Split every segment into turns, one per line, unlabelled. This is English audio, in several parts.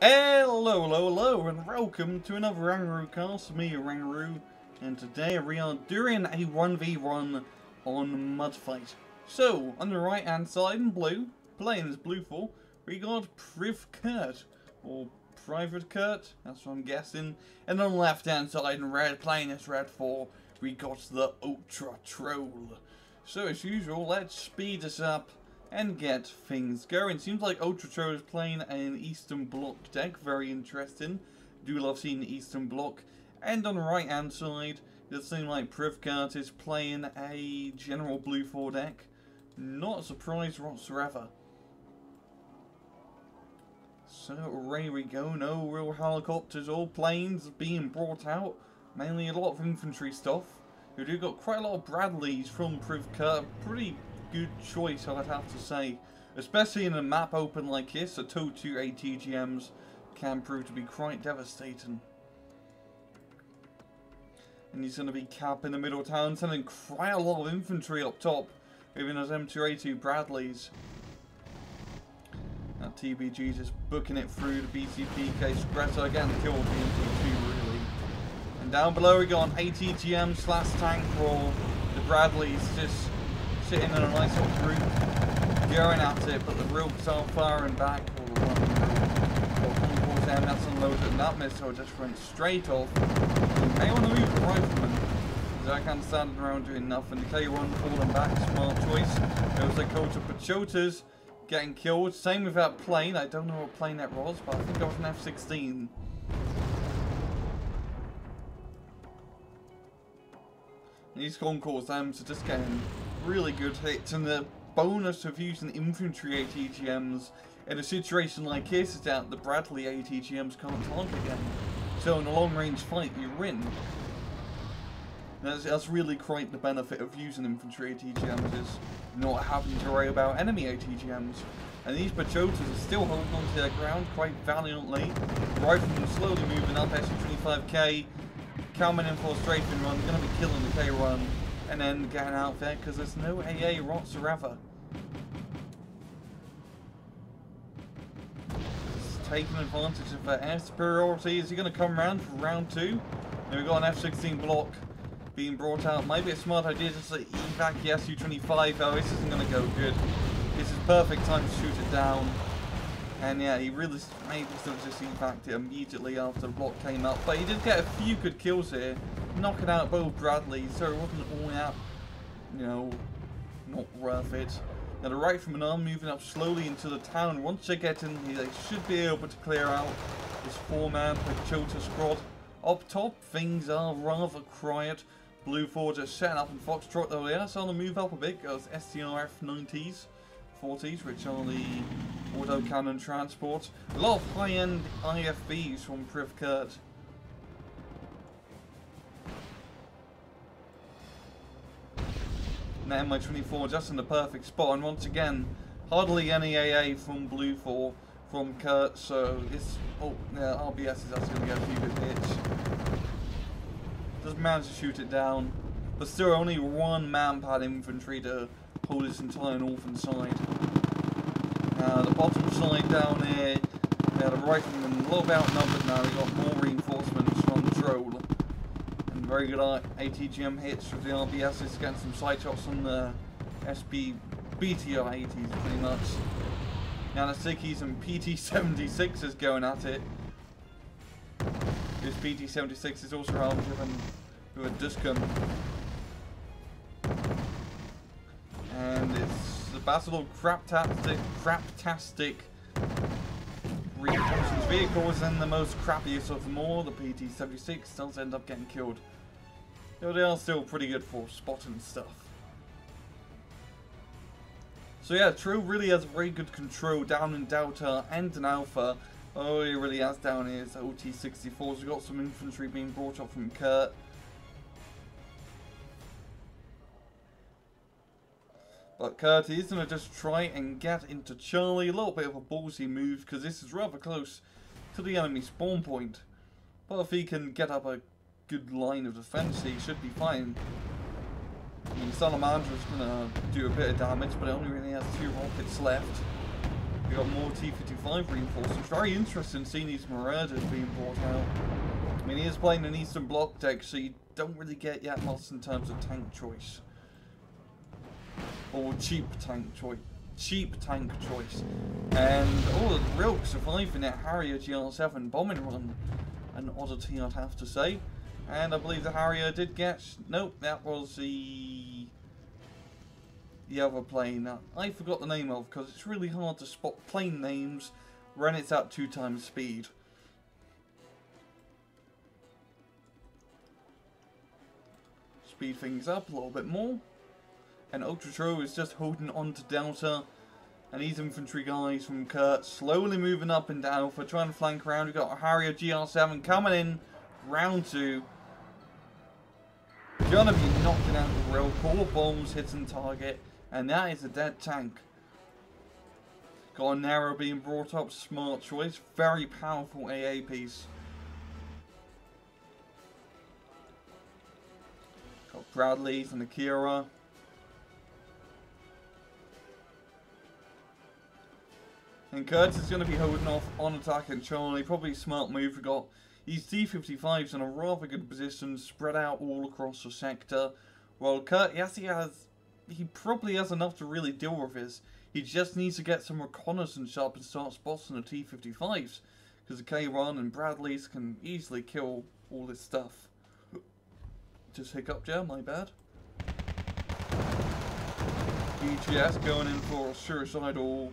Hello, and welcome to another RANGROO cast. Me, RANGROO, and today we are doing a 1v1 on Mudfight. So, on the right hand side in blue, playing as blue for, we got privKurt, or privKurt, that's what I'm guessing. And on the left hand side in red, playing as red for, we got the Ultra Troll. So as usual, let's speed this up and get things going. Seems like Ultra Troll is playing an Eastern Bloc deck. Very interesting. Do love seeing the Eastern Bloc. And on the right hand side, it does seem like privKurt is playing a general blue 4 deck. Not a surprise whatsoever. So away we go. No real helicopters or planes being brought out. Mainly a lot of infantry stuff. We do got quite a lot of Bradleys from privKurt. Pretty good choice, I'd have to say. Especially in a map open like this, a 2-2 ATGMs can prove to be quite devastating. And he's going to be capping the middle town, sending quite a lot of infantry up top, even those M2A2 Bradleys. Now TBG just booking it through the BCPK Spreader, getting killed the MT2 really. And down below we got an ATGM / tank roll. The Bradleys just sitting in a nice little group, going at it, but the Rooks are firing back. Or the one that's unloaded, and that missile just went straight off. You may want to move the rifleman, because I can't stand around doing nothing. The K1 falling back, smart choice. There was a Kota Pachotas getting killed. Same with that plane. I don't know what plane that was, but I think it was an F-16. These Concourse M's are just getting really good hits, and the bonus of using infantry ATGMs in a situation like this is that the Bradley ATGMs can't target them. So in a long range fight you win. That's really quite the benefit of using infantry ATGMs, is not having to worry about enemy ATGMs. And these Pachotas are still holding onto their ground quite valiantly. Riflemen slowly moving up, SU-25K. Coming in for a strafing run, going to be killing the K1 and then getting out there because there's no AA whatsoever. Just taking advantage of that air superiority. Is he going to come around for round 2? Then we've got an F-16 block being brought out. Maybe a smart idea just to evac the SU-25. Oh, this isn't going to go good. This is perfect time to shoot it down. And yeah, he really maybe still just evac'd it immediately after the block came up. But he did get a few good kills here, knocking out both Bradleys, so it wasn't all out, you know, not worth it. Now the riflemen are moving up slowly into the town. Once they get in here, they should be able to clear out this 4-man Pachota squad. Up top, things are rather quiet. Blue 4 just setting up in Foxtrot, though they are starting to move up a bit. Those SDRF 90s. 40s, which are the autocannon transports. A lot of high-end IFVs from privKurt. Now MI-24 just in the perfect spot, and once again, hardly any AA from Blue 4 from Kurt, so it's, oh yeah, RBS is actually going to get a few good hits. Does manage to shoot it down, but still only one man-pad infantry to hold this entire northern side. The bottom side down here, the riflemen a little bit outnumbered now. We've got more reinforcements from Troll. And very good ATGM hits with the RBSs, getting some side shots on the SB BTR 80s pretty much. Now the Sickies and PT-76s going at it. This PT-76 is also armed with a Duscum. And it's the battle of craptastic reinforcements vehicles, and the most crappiest of them all, the PT-76, does end up getting killed. Though they are still pretty good for spotting stuff. So yeah, True really has very good control down in Delta and in Alpha. Oh, he really has down here is OT-64s. We've got some infantry being brought up from Kurt. But Kurt is going to just try and get into Charlie. A little bit of a ballsy move, because this is rather close to the enemy spawn point. But if he can get up a good line of defense, he should be fine. I mean, Salamandra's going to do a bit of damage, but it only really has 2 rockets left. We got more T-55 reinforcements. Very interesting seeing these Marauders being brought out. I mean, he is playing an Eastern Bloc deck, so you don't really get yet much in terms of tank choice. Or cheap tank choice. And all the real surviving that Harrier GR7 bombing run. An oddity, I'd have to say. And I believe the Harrier did get... Nope, that was the other plane that I forgot the name of, because it's really hard to spot plane names when it's at 2 times speed. Speed things up a little bit more. And Ultra is just holding on to Delta. And these infantry guys from Kurt slowly moving up into Alpha, trying to flank around. We've got a Harrier GR7 coming in, round 2. Gonna be knocking out the rail, 4 bombs hitting target, and that is a dead tank. Got a Narrow being brought up, smart choice, very powerful AA piece. Got Bradley's and Akira. And Kurtz is going to be holding off on attacking Charlie. Probably a smart move. We've got these T-55s in a rather good position, spread out all across the sector. While Kurt, yes, he probably has enough to really deal with this. He just needs to get some reconnaissance up and start spotting the T-55s. Because the K-1 and Bradley's can easily kill all this stuff. Just hiccuped, yeah, my bad. BGS going in for a suicidal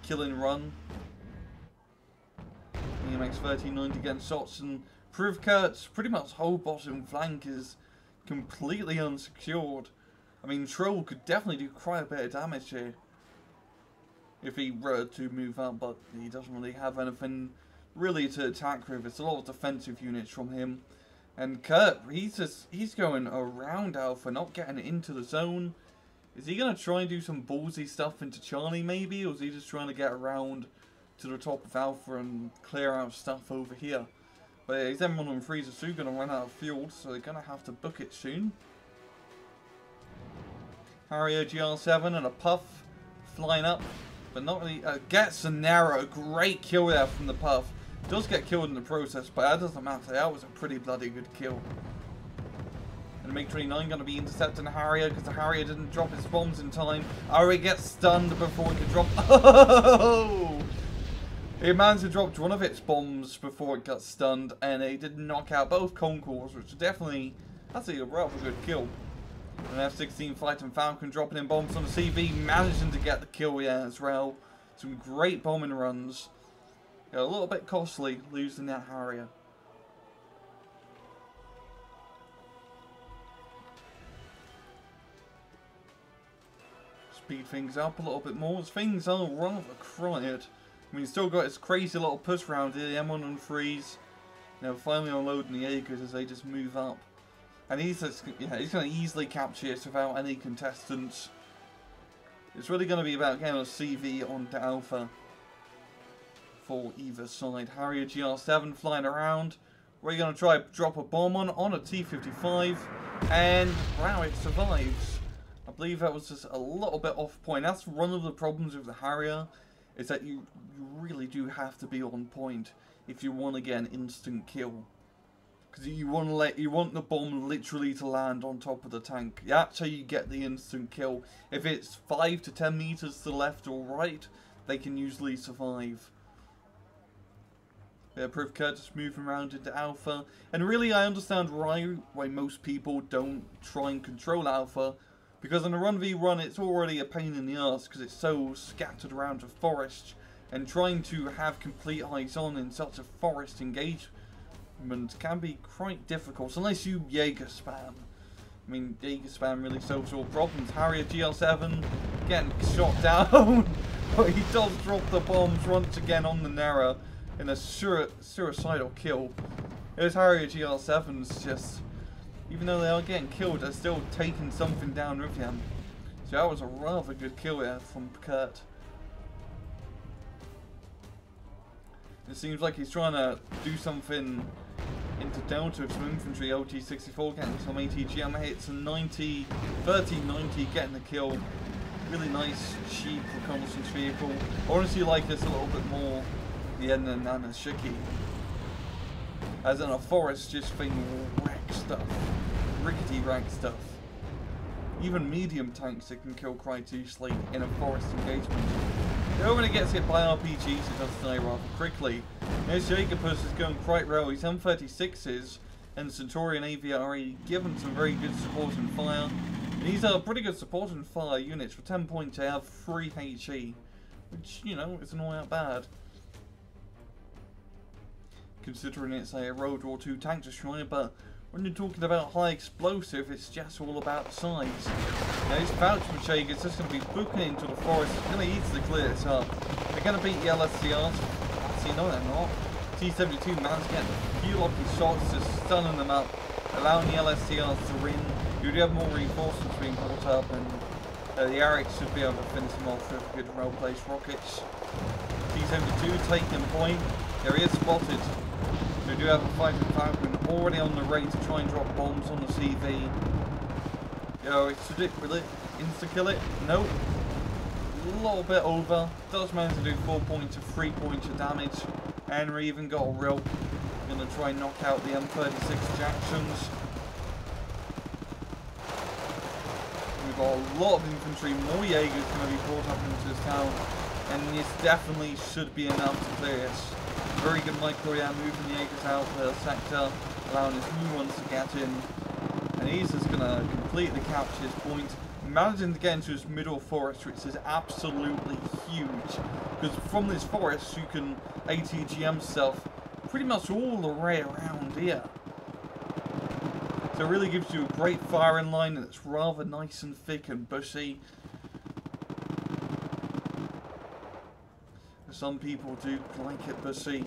killing run. He makes 1390 against shots, and privKurt's pretty much whole bottom flank is completely unsecured. I mean, Troll could definitely do quite a bit of damage here if he were to move up, but he doesn't really have anything really to attack with. It's a lot of defensive units from him. And Kurt, he's going around Alpha, not getting into the zone. Is he going to try and do some ballsy stuff into Charlie maybe? Or is he just trying to get around to the top of Alpha and clear out stuff over here? But yeah, his M113s are soon going to run out of fuel, so they're going to have to book it soon. Harrier GR7 and a Puff flying up. But not really... gets a Narrow. Great kill there from the Puff. Does get killed in the process, but that doesn't matter. That was a pretty bloody good kill. And MiG-29 going to be intercepting the Harrier because the Harrier didn't drop its bombs in time. Oh, he gets stunned before he could drop... Oh! It managed to drop one of its bombs before it got stunned, and it did knock out both Concours, which is definitely... That's a rather good kill. An F-16 Fighting Falcon dropping in bombs on the CV, managing to get the kill here as well. Some great bombing runs. Yeah, a little bit costly losing that Harrier. Speed things up a little bit more. Things are rather quiet. I mean, still got his crazy little push round here. The M113s, you know, finally unloading the Jaegers as they just move up. And he's just, yeah, he's going to easily capture it without any contestants. It's really going to be about getting a CV onto Alpha for either side. Harrier GR7 flying around. We're going to try to drop a bomb on a T-55. And wow, it survives. I believe that was just a little bit off point. That's one of the problems with the Harrier, is that you really do have to be on point if you want to get an instant kill. Because you want the bomb literally to land on top of the tank. That's how you get the instant kill. If it's 5 to 10 meters to the left or right, they can usually survive. Yeah, privKurt just moving around into Alpha. And really, I understand why most people don't try and control Alpha. Because in a 1v1, it's already a pain in the ass because it's so scattered around the forest. And trying to have complete eyes on in such a forest engagement can be quite difficult, unless you Jaeger spam. I mean, Jaeger spam really solves all problems. Harrier GL7 getting shot down, but he does drop the bombs once again on the Narrow in a suicidal kill. Those Harrier GL7s just, even though they are getting killed, they're still taking something down with them. So that was a rather good kill there from Kurt. It seems like he's trying to do something into Delta with some infantry. LT-64 getting some ATGM hits and 1390 getting the kill. Really nice, cheap reconnaissance vehicle. I honestly like this a little bit more than the Nanashiki. As in a forest, just thing wreck stuff. Rickety wreck stuff. Even medium tanks that can kill quite easily in a forest engagement. Though when it gets hit by RPGs, it does die rather quickly. This Jägerpuss is going quite well. He's M36s and Centaurian AVRE given some very good support and fire. And these are pretty good support and fire units. For 10 points, they have 3 HE, which, you know, isn't all that bad. Considering it's a World War II tank destroyer, but when you're talking about high explosive, it's just all about the size. Now this Pouchman Jaeger is just going to be booking into the forest. It's going to easily clear this up. They're going to beat the LSCRs. Actually, no they're not. T-72 managed to get a few lucky shots, just stunning them up, allowing the LSCRs to win. You do have more reinforcements being brought up, and the Arix should be able to finish them off with good well-placed rockets. T-72 taking point. There he is spotted. We do have a fighting Falcon already on the rate to try and drop bombs on the CV. Yo, should it? Will it insta-kill it? Nope. A little bit over. Does manage to do 4 points to 3 points of damage. Henry even got a Rilk. Gonna try and knock out the M36 Jacksons. We've got a lot of infantry. More Jaegers going to be brought up into this town. And this definitely should be enough to clear this. Very good micro, yeah, moving the Jaegers out the sector, allowing his new ones to get in. And he's just going to completely capture his point, managing to get into his middle forest, which is absolutely huge. Because from this forest, you can ATGM stuff pretty much all the way around here. So it really gives you a great firing line that's rather nice and thick and bushy. Some people do like it bushy.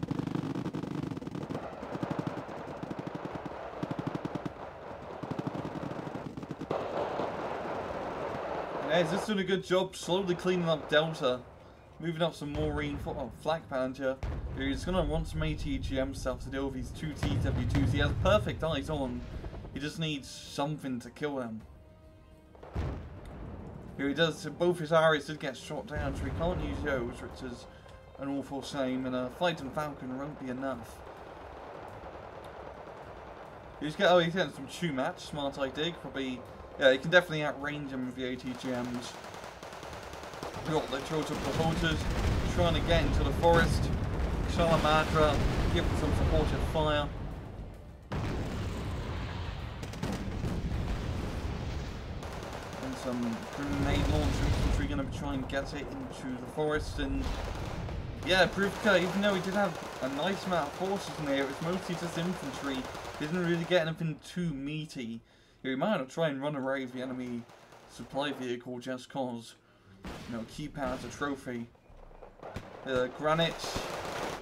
And he's just doing a good job slowly cleaning up Delta. Moving up some more flak panager. He's going to want some ATGM stuff to deal with these 2 TW2s. He has perfect eyes on. He just needs something to kill them. Here he does. Both his arrows did get shot down, so he can't use those, which is an awful shame, and a fighting Falcon won't be enough. He's getting some chew match, smart idea, probably, yeah, you can definitely outrange him with the ATGMs. Got the Chota Prohoters trying to get into the forest. Shalamadra giving some supportive fire. And some grenade launcher infantry going to try and get it into the forest, and yeah, privKurt, even though he did have a nice amount of forces in there, it was mostly just infantry. He didn't really get anything too meaty. He might have to try and run away with the enemy supply vehicle just cause, you know, keep out as a trophy. Granite,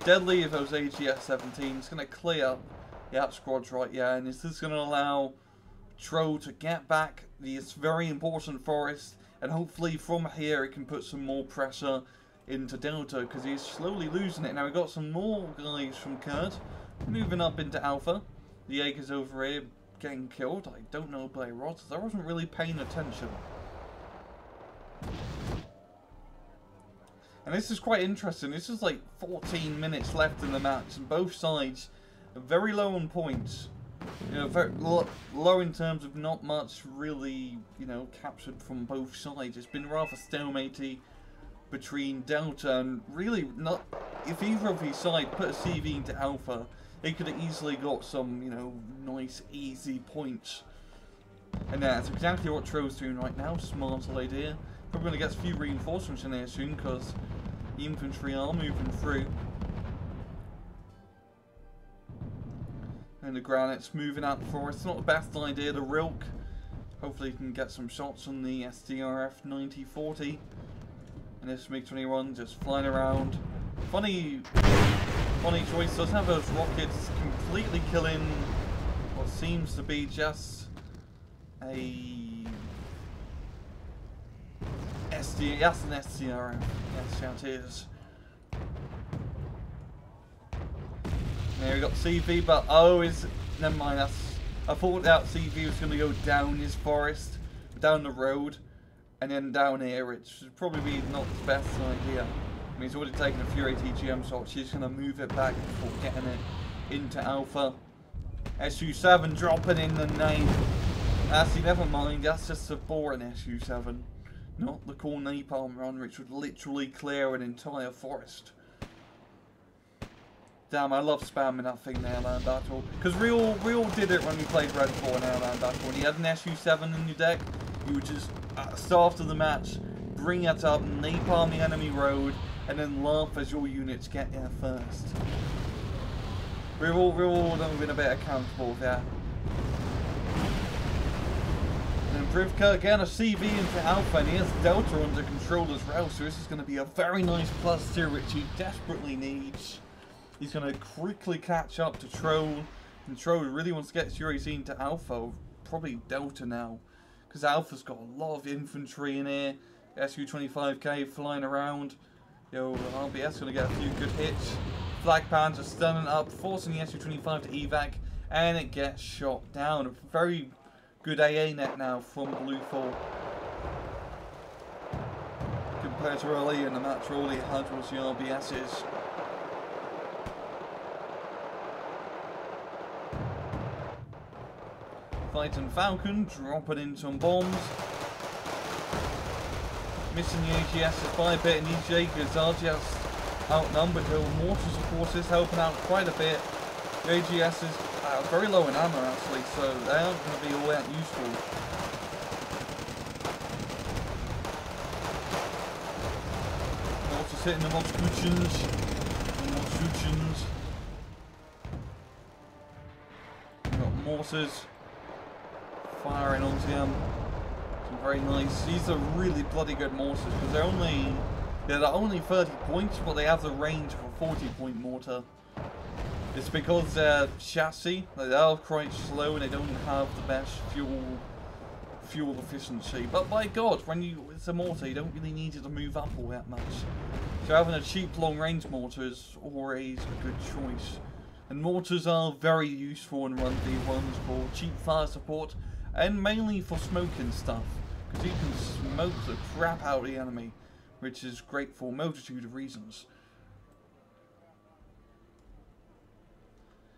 deadly of those AGS-17. It's going to clear the out squads right, yeah, and this is going to allow Tro to get back this very important forest, and hopefully from here it can put some more pressure into Delta, because he's slowly losing it. Now we've got some more guys from Kurt moving up into Alpha. The Jaegers over here getting killed. I don't know by rods. I wasn't really paying attention. And this is quite interesting. This is like 14 minutes left in the match, and both sides are very low on points. You know, very low in terms of not much really, you know, captured from both sides. It's been rather stalematy between Delta, and really not. If either of these sides put a CV into Alpha, they could have easily got some, you know, nice easy points. And that's exactly what Tro's doing right now. Smart idea. Probably going to get a few reinforcements in there soon, because the infantry are moving through. And the Granite's moving out the forest. It's not the best idea. The Rilk, hopefully you can get some shots on the SDRF 9040. And this MiG-21 just flying around. Funny choice. Doesn't have those rockets completely killing what seems to be just a SD. That's an SDRF. Yes, it is. There we got CV, but never mind. I thought that CV was going to go down his forest, down the road. and then down here, which would probably be not the best idea. I mean, he's already taken a few ATGM shots. She's going to move it back before getting it into Alpha. SU7 dropping in the name. Actually, never mind. That's just a boring SU7. Not the cool napalm run, which would literally clear an entire forest. Damn, I love spamming that thing in Airland Battle. Because we all did it when we played Red 4 in Airland Battle. When you had an SU7 in your deck, you would just, at the start of the match, bring it up, napalm the enemy road, and then laugh as your units get there first. We've all been a bit accountable there. And privKurt again, a CV into Alpha, and he has Delta under control as well, so this is going to be a very nice +2, which he desperately needs. He's going to quickly catch up to Troll, and Troll really wants to get Urazy into Alpha, probably Delta now, because Alpha's got a lot of infantry in here, SU-25K flying around. Yo, RBS going to get a few good hits. Flag Pans are stunning up, forcing the SU-25 to evac, and it gets shot down. A very good AA net now from Blue 4. Compared to earlier in the match, all he had was the RBSs. Fighting Falcon, dropping in some bombs. Missing the AGSs by a bit, and EJ because RGS outnumbered. Hill Mortars, of course, is helping out quite a bit. The AGSs are very low in ammo, actually, so they aren't going to be all that useful. Also hitting the Moskouchins. We've got mortars firing onto them. Very nice. These are really bloody good mortars because they're only 30 points, but they have the range of a 40-point mortar. It's because their chassis, they are quite slow and they don't have the best fuel efficiency. But by God, when it's a mortar, you don't really need it to move up all that much. So having a cheap long-range mortar is always a good choice. And mortars are very useful in Run V1s for cheap fire support and mainly for smoking stuff. Because you can smoke the crap out of the enemy, which is great for a multitude of reasons.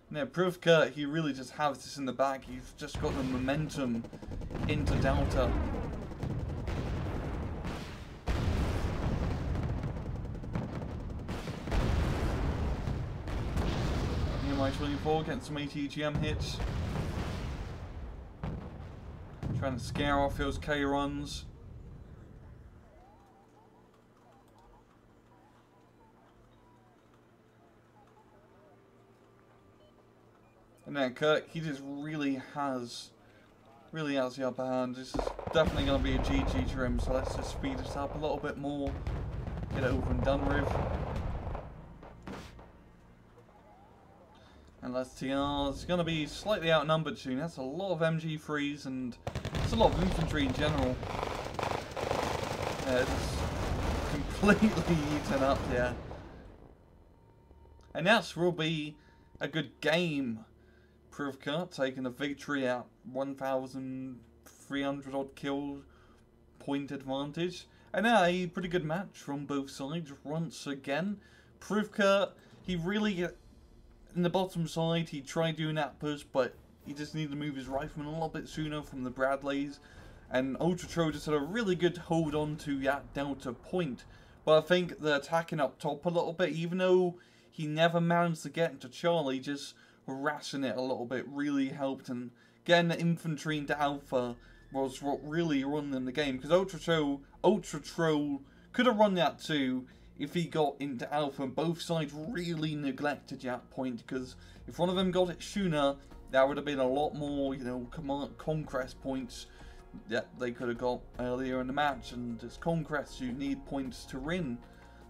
Now, privKurt, he really just has this in the bag. He's just got the momentum into Delta. My24 getting some ATGM hits. Trying to scare off those K runs. And then Kurt, he just really has the upper hand. This is definitely going to be a GG to him, so let's just speed this up a little bit more. Get it over and done with. And let's see, it's going to be slightly outnumbered soon. That's a lot of MG3s and it's a lot of infantry in general. Yeah, it's completely eaten up here. And that will be a good game. privKurt taking a victory at 1,300 odd kill point advantage. And a pretty good match from both sides once again. privKurt, he really... In the bottom side, he tried doing that push, but he just needed to move his rifleman a little bit sooner from the Bradleys. And Ultratro just had a really good hold on to that Delta point. But I think the attacking up top a little bit, even though he never managed to get into Charlie, just harassing it a little bit really helped. And getting the infantry into Alpha was what really run them the game. Because Ultratro could have run that too, if he got into Alpha, and both sides really neglected that point, because if one of them got it sooner, there would have been a lot more, you know, conquest points that they could have got earlier in the match, and as conquests you need points to win.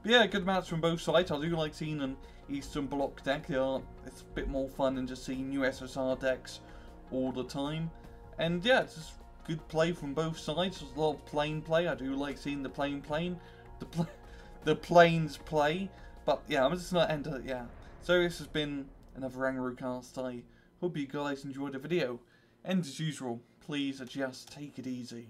But yeah, good match from both sides. I do like seeing an Eastern Bloc deck. It's a bit more fun than just seeing USSR decks all the time. And yeah, it's just good play from both sides. There's a lot of plane play. I do like seeing the planes play, but yeah, I'm just not into it. Yeah, so this has been another RANGROO cast. I hope you guys enjoyed the video, and as usual, please just take it easy.